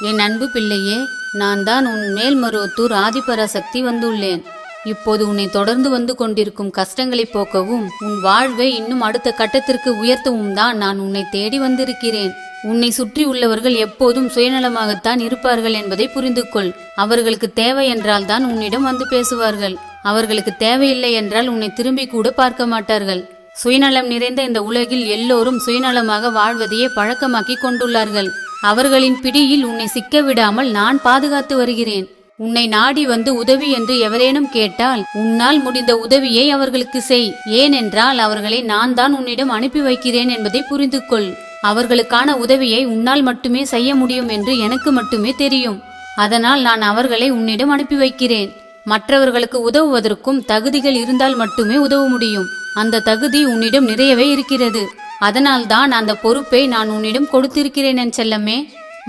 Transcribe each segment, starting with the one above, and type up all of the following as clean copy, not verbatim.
என் அன்பு பிள்ளையே, நான் தான் உன் மேல்மருவத்தூர் ஆதிபராசக்தி வந்துள்ளேன். இப்போது உன்னை தொடர்ந்து வந்து கொண்டிருக்கும் கஷ்டங்களை போக்கவும் உன் வாழ்வை இன்னும் அடுத்த கட்டத்திற்கு உயர்த்தவும் தான் நான் உன்னை தேடி வந்திருக்கிறேன். உன்னை சுற்றி உள்ளவர்கள் எப்போதும் சுயநலமாகத்தான் இருப்பார்கள் என்பதை புரிந்து கொள். அவர்களுக்கு தேவை என்றால் தான் உன்னிடம் வந்து பேசுவார்கள். அவர்களுக்கு தேவையில்லை என்றால் உன்னை திரும்பி கூட பார்க்க மாட்டார்கள். சுயநலம் நிறைந்த இந்த உலகில் எல்லோரும் சுயநலமாக வாழ்வதையே பழக்கமாக்கி கொண்டுள்ளார்கள். அவர்களின் பிடியில் உன்னை சிக்க விடாமல் நான் பாதுகாத்து வருகிறேன். உன்னை நாடி வந்து உதவி என்று எவரேனும் கேட்டால் உன்னால் முடிந்த உதவியை அவர்களுக்கு செய். ஏனென்றால் அவர்களை நான் தான் உன்னிடம் அனுப்பி வைக்கிறேன் என்பதை புரிந்து கொள். அவர்களுக்கான உதவியை உன்னால் மட்டுமே செய்ய முடியும் என்று எனக்கு மட்டுமே தெரியும். அதனால் நான் அவர்களை உன்னிடம் அனுப்பி வைக்கிறேன். மற்றவர்களுக்கு உதவுவதற்கும் தகுதிகள் இருந்தால் மட்டுமே உதவ முடியும். அந்த தகுதி உன்னிடம் நிறையவே இருக்கிறது. அதனால் தான் அந்த பொறுப்பை நான் உன்னிடம் கொடுத்திருக்கிறேன் என் செல்லமே.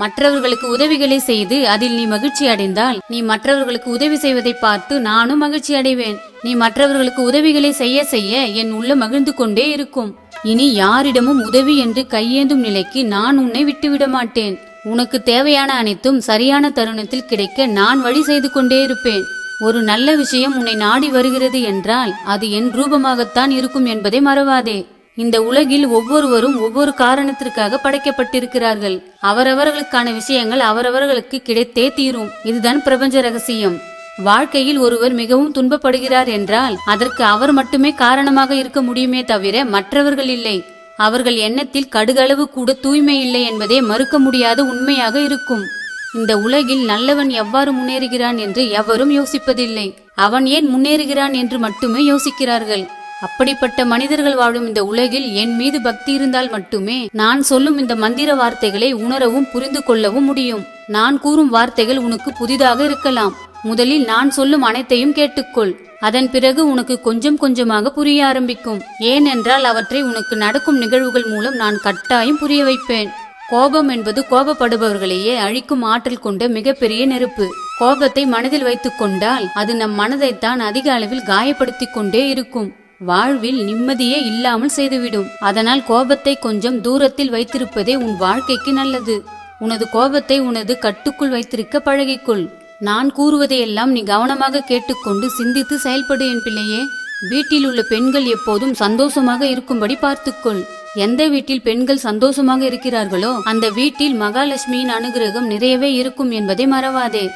மற்றவர்களுக்கு உதவிகளை செய்து அதில் நீ மகிழ்ச்சி அடைந்தால் நீ மற்றவர்களுக்கு உதவி செய்வதை பார்த்து நானும் மகிழ்ச்சி அடைவேன். நீ மற்றவர்களுக்கு உதவிகளை செய்ய செய்ய என் உள்ள மகிழ்ந்து கொண்டே இருக்கும். இனி யாரிடமும் உதவி என்று கையேந்தும் நிலைக்கு நான் உன்னை விட்டுவிட மாட்டேன். உனக்கு தேவையான அனைத்தும் சரியான தருணத்தில் கிடைக்க நான் வழி செய்து கொண்டே இருப்பேன். ஒரு நல்ல விஷயம் உன்னை நாடி வருகிறது என்றால் அது என் ரூபமாகத்தான் இருக்கும் என்பதை மறவாதே. இந்த உலகில் ஒவ்வொருவரும் ஒவ்வொரு காரணத்திற்காக படைக்கப்பட்டிருக்கிறார்கள். அவரவர்களுக்கான விஷயங்கள் அவரவர்களுக்கு கிடைத்தே தீரும். இதுதான் பிரபஞ்ச ரகசியம். வாழ்க்கையில் ஒருவர் மிகவும் துன்பப்படுகிறார் என்றால் அதற்கு அவர் மட்டுமே காரணமாக இருக்க முடியுமே தவிர மற்றவர்கள் இல்லை. அவர்கள் எண்ணத்தில் கடுகளவு கூட தூய்மை இல்லை என்பதே மறுக்க முடியாத உண்மையாக இருக்கும். இந்த உலகில் நல்லவன் எவ்வாறு முன்னேறுகிறான் என்று எவரும் யோசிப்பதில்லை. அவன் ஏன் முன்னேறுகிறான் என்று மட்டுமே யோசிக்கிறார்கள். அப்படிப்பட்ட மனிதர்கள் வாழும் இந்த உலகில் என் மீது பக்தி இருந்தால் மட்டுமே நான் சொல்லும் இந்த மந்திர வார்த்தைகளை உணரவும் புரிந்து கொள்ளவும் முடியும். நான் கூறும் வார்த்தைகள் உனக்கு புதிதாக இருக்கலாம். முதலில் நான் சொல்லும் அனைத்தையும் கேட்டுக்கொள். அதன் பிறகு உனக்கு கொஞ்சம் கொஞ்சமாக புரிய ஆரம்பிக்கும். ஏனென்றால் அவற்றை உனக்கு நடக்கும் நிகழ்வுகள் மூலம் நான் கட்டாயம் புரிய வைப்பேன். கோபம் என்பது கோபப்படுபவர்களையே அழிக்கும் ஆற்றல் கொண்ட மிகப்பெரிய நெருப்பு. கோபத்தை மனதில் வைத்துக் கொண்டால் அது நம் மனதைத்தான் அதிக அளவில் காயப்படுத்தி கொண்டே இருக்கும். வாழ்வில் நிம்மதியே இல்லாமல் செய்துவிடும். அதனால் கோபத்தை கொஞ்சம் தூரத்தில் வைத்திருப்பதே உன் வாழ்க்கைக்கு நல்லது. உனது கோபத்தை உனது கட்டுக்குள் வைத்திருக்க பழகிக்கொள். நான் கூறுவதையெல்லாம் நீ கவனமாக கேட்டுக்கொண்டு சிந்தித்து செயல்படு என் பிள்ளையே. வீட்டில் உள்ள பெண்கள் எப்போதும் சந்தோஷமாக இருக்கும்படி பார்த்துக்கொள். எந்த வீட்டில் பெண்கள் சந்தோஷமாக இருக்கிறார்களோ அந்த வீட்டில் மகாலட்சுமியின் அனுகிரகம் நிறையவே இருக்கும் என்பதை மறவாதே.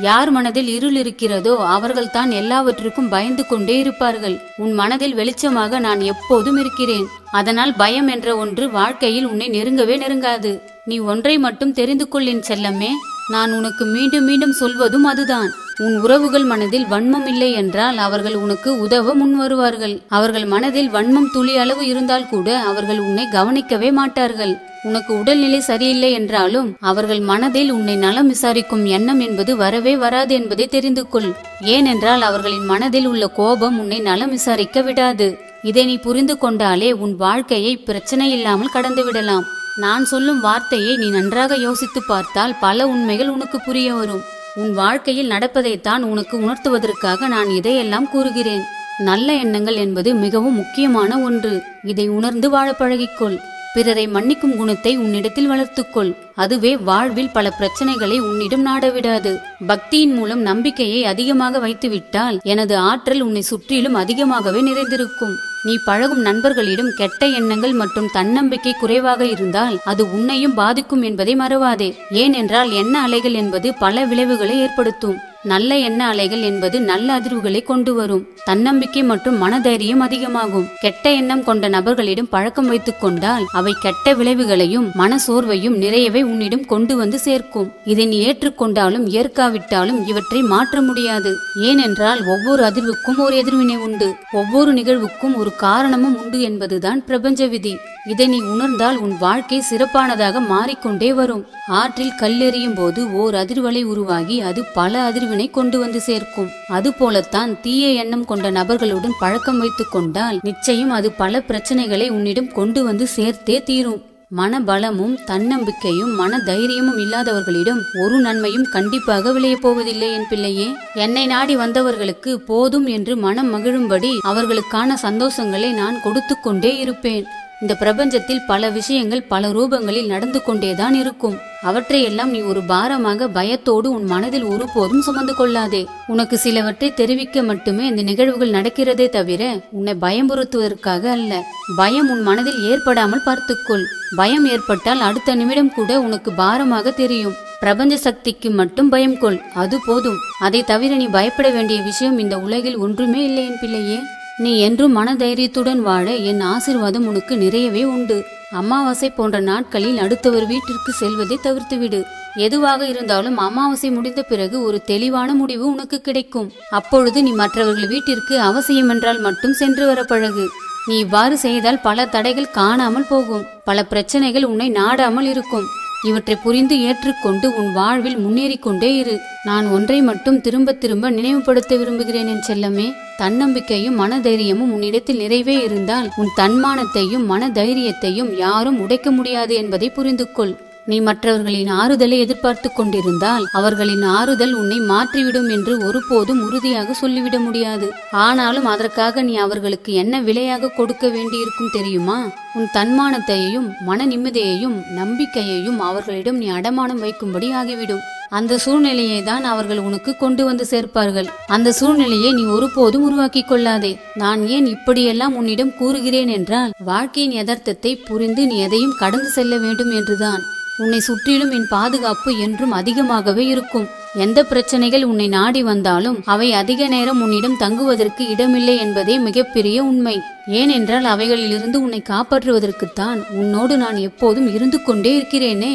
யார் மனதில் இருள் இருக்கிறதோ அவர்கள் தான் எல்லாவற்றுக்கும் பயந்து கொண்டே இருப்பார்கள். உன் மனதில் வெளிச்சமாக நான் எப்போதும் இருக்கிறேன். அதனால் பயம் என்ற ஒன்று வாழ்க்கையில் உன்னை நெருங்கவே நெருங்காது. நீ ஒன்றை மட்டும் தெரிந்து கொள் என் செல்லமே. நான் உனக்கு மீண்டும் மீண்டும் சொல்வதும் அதுதான். உன் உறவுகள் மனதில் வன்மம் இல்லை என்றால் அவர்கள் உனக்கு உதவ முன் வருவார்கள். அவர்கள் மனதில் வன்மம் துளி அளவு இருந்தால் கூட அவர்கள் உன்னை கவனிக்கவே மாட்டார்கள். உனக்கு உடல்நிலை சரியில்லை என்றாலும் அவர்கள் மனதில் உன்னை நலம் விசாரிக்கும் எண்ணம் என்பது வரவே வராது என்பதை தெரிந்து கொள். ஏனென்றால் அவர்களின் மனதில் உள்ள கோபம் உன்னை நலம் விசாரிக்க விடாது. இதை நீ புரிந்து கொண்டாலே உன் வாழ்க்கையை பிரச்சனை இல்லாமல் கடந்து விடலாம். நான் சொல்லும் வார்த்தையை நீ நன்றாக யோசித்து பார்த்தால் பல உண்மைகள் உனக்கு புரிய வரும். உன் வாழ்க்கையில் நடப்பதைத்தான் உனக்கு உணர்த்துவதற்காக நான் இதையெல்லாம் கூறுகிறேன். நல்ல எண்ணங்கள் என்பது மிகவும் முக்கியமான ஒன்று. இதை உணர்ந்து வாழ பழகிக்கொள். பிறரை மன்னிக்கும் குணத்தை உன்னிடத்தில் வளர்த்துக்கொள். அதுவே வாழ்வில் பல பிரச்சனைகளை உன்னிடம் நாடவிடாது. பக்தியின் மூலம் நம்பிக்கையை அதிகமாக வைத்துவிட்டால் எனது ஆற்றல் உன்னை சுற்றிலும் அதிகமாகவே நிறைந்திருக்கும். நீ பழகும் நண்பர்களிடம் கெட்ட எண்ணங்கள் மற்றும் தன்னம்பிக்கை குறைவாக இருந்தால் அது உன்னையும் பாதிக்கும் என்பதை மறவாதே. ஏனென்றால் எண்ண அலைகள் என்பது பல விளைவுகளை ஏற்படுத்தும். நல்ல எண்ண அலைகள் என்பது நல்ல அதிர்வுகளை கொண்டு வரும். தன்னம்பிக்கை மற்றும் மனதைரியம் அதிகமாகும். கெட்ட எண்ணம் கொண்ட நபர்களிடம் பழக்கம் வைத்துக் கொண்டால் அவை கெட்ட விளைவுகளையும் மன சோர்வையும் நிறையவே உன்னிடம் கொண்டு வந்து சேர்க்கும். இதை நீ ஏற்றுக்கொண்டாலும் ஏற்காவிட்டாலும் இவற்றை மாற்ற முடியாது. ஏனென்றால் ஒவ்வொரு அதிர்வுக்கும் ஒரு எதிர்வினை உண்டு. ஒவ்வொரு நிகழ்வுக்கும் ஒரு காரணமும் உண்டு என்பதுதான் பிரபஞ்ச விதி. இதை நீ உணர்ந்தால் உன் வாழ்க்கை சிறப்பானதாக மாறிக்கொண்டே வரும். ஆற்றில் கல்லெறியும் போது ஓர் அதிர்வலை உருவாகி அது பல அதிர்வினை கொண்டு வந்து சேர்க்கும். அதுபோலத்தான் தீய எண்ணம் கொண்ட நபர்களுடன் பழக்கம் வைத்துக் கொண்டால் நிச்சயம் அது பல பிரச்சனைகளை உன்னிடம் கொண்டு வந்து சேர்த்தே தீரும். மனபலமும் தன்னம்பிக்கையும் மன தைரியமும் இல்லாதவர்களிடம் ஒரு நன்மையும் கண்டிப்பாக விளைய போவதில்லை என் பிள்ளையே. என்னை நாடி வந்தவர்களுக்கு போதும் என்று மனம் மகிழும்படி அவர்களுக்கான சந்தோஷங்களை நான் கொடுத்து கொண்டே இருப்பேன். இந்த பிரபஞ்சத்தில் பல விஷயங்கள் பல ரூபங்களில் நடந்து கொண்டேதான் இருக்கும். அவற்றையெல்லாம் நீ ஒரு பாரமாக பயத்தோடு உன் மனதில் ஒருபோதும் சுமந்து கொள்ளாதே. உனக்கு சிலவற்றை தெரிவிக்க மட்டுமே இந்த நிகழ்வுகள் நடக்கிறதே தவிர உன்னை பயமுறுத்துவதற்காக அல்ல. பயம் உன் மனதில் ஏற்படாமல் பார்த்துக்கொள். பயம் ஏற்பட்டால் அடுத்த நிமிடம் கூட உனக்கு பாரமாக தெரியும். பிரபஞ்ச சக்திக்கு மட்டும் பயம் கொள், அது போதும். அதை தவிர நீ பயப்பட வேண்டிய விஷயம் இந்த உலகில் ஒன்றுமே இல்லை என் பிள்ளையே. நீ என்றும் மன தைரியத்துடன் வாழ என் ஆசீர்வாதம் உனக்கு நிறையவே உண்டு. அமாவாசை போன்ற நாட்களில் அடுத்தவர் வீட்டிற்கு செல்வதை தவிர்த்துவிடு. எதுவாக இருந்தாலும் அமாவாசை முடிந்த பிறகு ஒரு தெளிவான முடிவு உனக்கு கிடைக்கும். அப்பொழுது நீ மற்றவர்கள் வீட்டிற்கு அவசியம் என்றால் மட்டும் சென்று வர பழகு. நீ இவ்வாறு செய்தால் பல தடைகள் காணாமல் போகும். பல பிரச்சனைகள் உன்னை நாடாமல் இருக்கும். இவற்றை புரிந்து ஏற்றுக்கொண்டு உன் வாழ்வில் முன்னேறி கொண்டே இரு. நான் ஒன்றை மட்டும் திரும்ப திரும்ப நினைவுபடுத்த விரும்புகிறேன் என் செல்லமே. தன்னம்பிக்கையும் மனதைரியமும் உன்னிடத்தில் நிறைவே இருந்தால் உன் தன்மானத்தையும் மன தைரியத்தையும் யாரும் உடைக்க முடியாது என்பதை புரிந்து கொள். நீ மற்றவர்களின் ஆறுதலை எதிர்பார்த்து கொண்டிருந்தால் அவர்களின் ஆறுதல் உன்னை மாற்றிவிடும் என்று ஒருபோதும் உறுதியாக சொல்லிவிட முடியாது. ஆனாலும் அதற்காக நீ அவர்களுக்கு என்ன விலையாக கொடுக்க வேண்டியிருக்கும் தெரியுமா? உன் தன்மானத்தையும் மன நிம்மதியையும் நம்பிக்கையையும் அவர்களிடம் நீ அடமானம் வைக்கும்படி ஆகிவிடும். அந்த சூழ்நிலையை தான் அவர்கள் உனக்கு கொண்டு வந்து சேர்ப்பார்கள். அந்த சூழ்நிலையை நீ ஒருபோதும் உருவாக்கி கொள்ளாதே. நான் ஏன் இப்படியெல்லாம் உன்னிடம் கூறுகிறேன் என்றால் வாழ்க்கையின் யதார்த்தத்தை புரிந்து நீ எதையும் கடந்து செல்ல வேண்டும் என்றுதான். உன்னை சுற்றிலும் என் பாதுகாப்பு என்றும் அதிகமாகவே இருக்கும். எந்த பிரச்சனைகள் உன்னை நாடி வந்தாலும் அவை அதிக நேரம் உன்னிடம் தங்குவதற்கு இடமில்லை என்பதே மிகப்பெரிய உண்மை. ஏனென்றால் அவைகளிலிருந்து உன்னை காப்பாற்றுவதற்குத்தான் உன்னோடு நான் எப்போதும் இருந்து கொண்டே இருக்கிறேனே.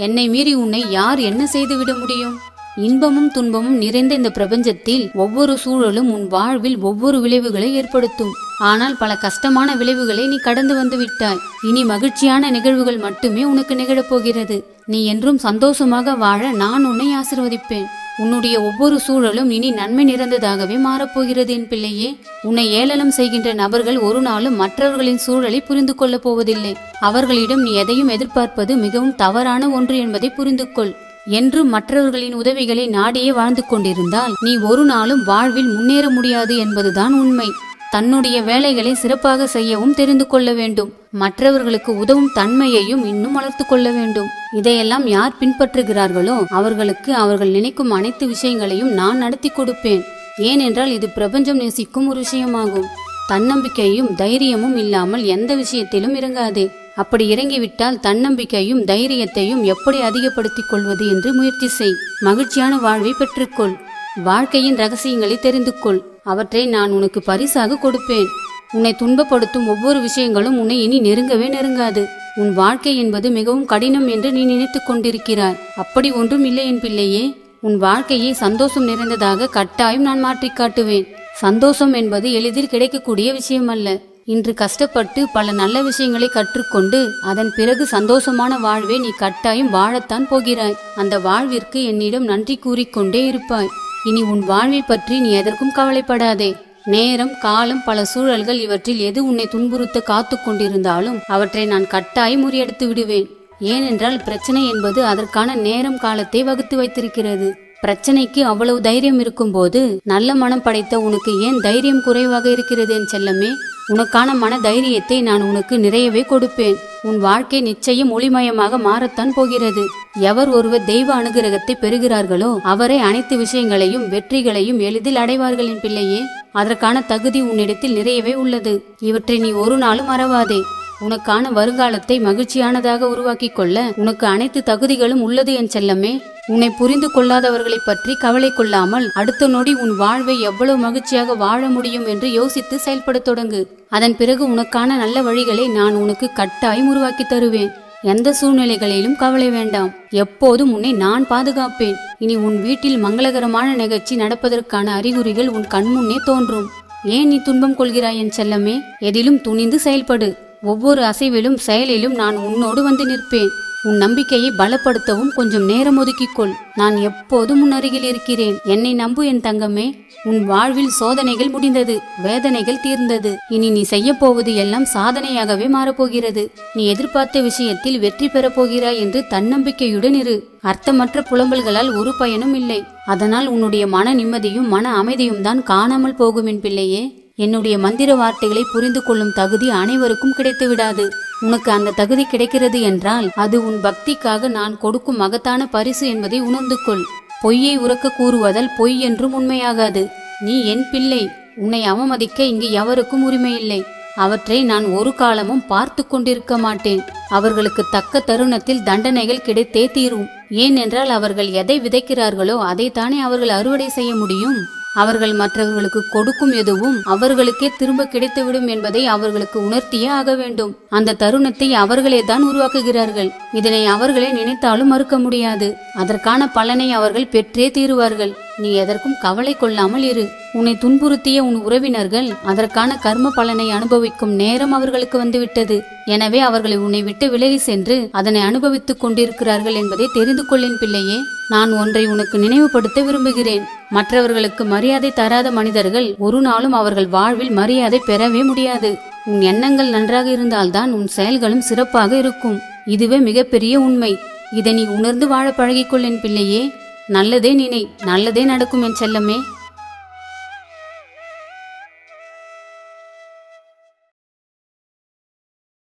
என்னை மீறி உன்னை யார் என்ன செய்துவிட முடியும்? இன்பமும் துன்பமும் நிறைந்த இந்த பிரபஞ்சத்தில் ஒவ்வொரு சூழலும் உன் வாழ்வில் ஒவ்வொரு விளைவுகளை ஏற்படுத்தும். ஆனால் பல கஷ்டமான விளைவுகளை நீ கடந்து வந்து விட்டாய். இனி மகிழ்ச்சியான நிகழ்வுகள் மட்டுமே உனக்கு நிகழப்போகிறது. நீ என்றும் சந்தோஷமாக வாழ நான் உன்னை ஆசீர்வதிப்பேன். உன்னுடைய ஒவ்வொரு சூழலும் இனி நன்மை நிறைந்ததாகவே மாறப்போகிறது என் பிள்ளையே. உன்னை ஏளனம் செய்கின்ற நபர்கள் ஒரு நாளும் மற்றவர்களின் சூழலை புரிந்து கொள்ளப் போவதில்லை. அவர்களிடம் நீ எதையும் எதிர்பார்ப்பது மிகவும் தவறான ஒன்று என்பதை புரிந்து கொள். என்றும் மற்றவர்களின் உதவிகளை நாடியே வாழ்ந்து கொண்டிருந்தால் நீ ஒரு நாளும் வாழ்வில் முன்னேற முடியாது என்பதுதான் உண்மை. தன்னுடைய வேலைகளை சிறப்பாக செய்யவும் தெரிந்து கொள்ள வேண்டும். மற்றவர்களுக்கு உதவும் தன்மையையும் இன்னும் வளர்த்து கொள்ள வேண்டும். இதையெல்லாம் யார் பின்பற்றுகிறார்களோ அவர்களுக்கு அவர்கள் நினைக்கும் அனைத்து விஷயங்களையும் நான் நடத்தி கொடுப்பேன். ஏனென்றால் இது பிரபஞ்சம் நேசிக்கும் ஒரு விஷயமாகும். தன்னம்பிக்கையும் தைரியமும் இல்லாமல் எந்த விஷயத்திலும் இறங்காதே. அப்படி இறங்கிவிட்டால் தன்னம்பிக்கையும் தைரியத்தையும் எப்படி அதிகப்படுத்திக் கொள்வது என்று முயற்சி செய். மகிழ்ச்சியான வாழ்வை பெற்றுக்கொள். வாழ்க்கையின் ரகசியங்களை தெரிந்து கொள். அவற்றை நான் உனக்கு பரிசாக கொடுப்பேன். உன்னை துன்பப்படுத்தும் ஒவ்வொரு விஷயங்களும் உன்னை இனி நெருங்கவே நெருங்காது. உன் வாழ்க்கை என்பது மிகவும் கடினம் என்று நீ நினைத்து கொண்டிருக்கிறாய். அப்படி ஒன்றும் இல்லை என் பிள்ளையே. உன் வாழ்க்கையை சந்தோஷம் நிறைந்ததாக கட்டாயம் நான் மாற்றி காட்டுவேன். சந்தோஷம் என்பது எளிதில் கிடைக்கக்கூடிய விஷயம் அல்ல. இன்று கஷ்டப்பட்டு பல நல்ல விஷயங்களை கற்றுக்கொண்டு அதன் பிறகு சந்தோஷமான வாழ்வை நீ கட்டாயம் வாழத்தான் போகிறாய். அந்த வாழ்விற்கு என்னிடம் நன்றி கூறிக்கொண்டே இருப்பாய். இனி உன் வாழ்வை பற்றி நீ எதற்கும் கவலைப்படாதே. நேரம், காலம், பல சூழல்கள் இவற்றில் எது உன்னை துன்புறுத்த காத்து கொண்டிருந்தாலும் அவற்றை நான் கட்டாயம் முறியடித்து விடுவேன். ஏனென்றால் பிரச்சனை என்பது அதற்கான நேரம் காலத்தை வகுத்து வைத்திருக்கிறது. பிரச்சனைக்கு அவ்வளவு தைரியம் இருக்கும் போது நல்ல மனம் படைத்த உனக்கு ஏன் தைரியம் குறைவாக இருக்கிறது என் செல்லமே? உனக்கான மன தைரியத்தை நான் உனக்கு நிறையவே கொடுப்பேன். உன் வாழ்க்கை நிச்சயம் ஒளிமயமாக மாறத்தான் போகிறது. எவர் ஒருவர் தெய்வ அனுகிரகத்தை பெறுகிறார்களோ அவரை அனைத்து விஷயங்களையும் வெற்றிகளையும் எளிதில் அடைவார்கள் என் பிள்ளையே. அதற்கான தகுதி உன்னிடத்தில் நிறையவே உள்ளது. இவற்றை நீ ஒரு நாளும் மறவாதே. உனக்கான வருங்காலத்தை மகிழ்ச்சியானதாக உருவாக்கி கொள்ள உனக்கு அனைத்து தகுதிகளும் உள்ளது என் செல்லமே. உன்னை புரிந்து கொள்ளாதவர்களை பற்றி கவலை கொள்ளாமல் அடுத்த நொடி உன் வாழ்வை எவ்வளவு மகிழ்ச்சியாக வாழ முடியும் என்று யோசித்து செயல்பட தொடங்கு. அதன் பிறகு உனக்கான நல்ல வழிகளை நான் உனக்கு கட்டாயம் உருவாக்கி தருவேன். எந்த சூழ்நிலைகளிலும் கவலை வேண்டாம். எப்போதும் உன்னை நான் பாதுகாப்பேன். இனி உன் வீட்டில் மங்களகரமான நிகழ்ச்சி நடப்பதற்கான அறிகுறிகள் உன் கண்முன்னே தோன்றும். ஏன் நீ துன்பம் கொள்கிறாய் என் செல்லமே? எதிலும் துணிந்து செயல்படு. ஒவ்வொரு அசைவிலும் செயலிலும் நான் உன்னோடு வந்து நிற்பேன். உன் நம்பிக்கையை பலப்படுத்தவும் கொஞ்சம் நேரம் ஒதுக்கிக்கொள். நான் எப்போதும் உன் அருகில் இருக்கிறேன். என்னை நம்பு என் தங்கமே. உன் வாழ்வில் சோதனைகள் முடிந்தது, வேதனைகள் தீர்ந்தது. இனி நீ செய்ய போவது எல்லாம் சாதனையாகவே மாறப்போகிறது. நீ எதிர்பார்த்த விஷயத்தில் வெற்றி பெறப் போகிறாய் என்று தன்னம்பிக்கையுடன் இரு. அர்த்தமற்ற புலம்பல்களால் ஒரு பயனும் இல்லை. அதனால் உன்னுடைய மன நிம்மதியும் மன அமைதியும் தான் காணாமல் போகும் என் பிள்ளையே. என்னுடைய மந்திர வார்த்தைகளை புரிந்து கொள்ளும் தகுதி அனைவருக்கும் கிடைத்து விடாது. உனக்கு அந்த தகுதி கிடைக்கிறது என்றால் அது உன் பக்திக்காக நான் கொடுக்கும் மகத்தான பரிசு என்பதை உணர்ந்து கொள். பொய்யை உரக்க கூறுவதால் பொய் என்றும் உண்மையாகாது. நீ என் பிள்ளை. உன்னை அவமதிக்க இங்கு எவருக்கும் உரிமை இல்லை. அவற்றை நான் ஒரு காலமும் பார்த்து கொண்டிருக்க மாட்டேன். அவர்களுக்கு தக்க தருணத்தில் தண்டனைகள் கிடைத்தே தீரும். ஏனென்றால் அவர்கள் எதை விதைக்கிறார்களோ அதைத்தானே அவர்கள் அறுவடை செய்ய முடியும். அவர்கள் மற்றவர்களுக்கு கொடுக்கும் எதுவும் அவர்களுக்கே திரும்ப கிடைத்துவிடும் என்பதை அவர்களுக்கு உணர்த்தியே ஆக வேண்டும். அந்த தருணத்தை அவர்களே தான் உருவாக்குகிறார்கள். இதனை அவர்களே நினைத்தாலும் மறுக்க முடியாது. அதற்கான பலனை அவர்கள் பெற்றே தீருவார்கள். நீ எதற்கும் கவலை கொள்ளாமல் இரு. உன்னை துன்புறுத்திய உன் உறவினர்கள் அதற்கான கர்ம பலனை அனுபவிக்கும் நேரம் அவர்களுக்கு வந்துவிட்டது. எனவே அவர்களை உன்னை விட்டு விலகி சென்று அதனை அனுபவித்துக் கொண்டிருக்கிறார்கள் என்பதை தெரிந்து கொள்ளின் பிள்ளையே. நான் ஒன்றை உனக்கு நினைவுபடுத்த விரும்புகிறேன். மற்றவர்களுக்கு மரியாதை தராத மனிதர்கள் ஒரு நாளும் அவர்கள் வாழ்வில் மரியாதை பெறவே முடியாது. உன் எண்ணங்கள் நன்றாக இருந்தால்தான் உன் செயல்களும் சிறப்பாக இருக்கும். இதுவே மிகப்பெரிய உண்மை. இதை நீ உணர்ந்து வாழ பழகிக்கொள் என் பிள்ளையே. நல்லதே நினை, நல்லதே நடக்கும் என் செல்லமே.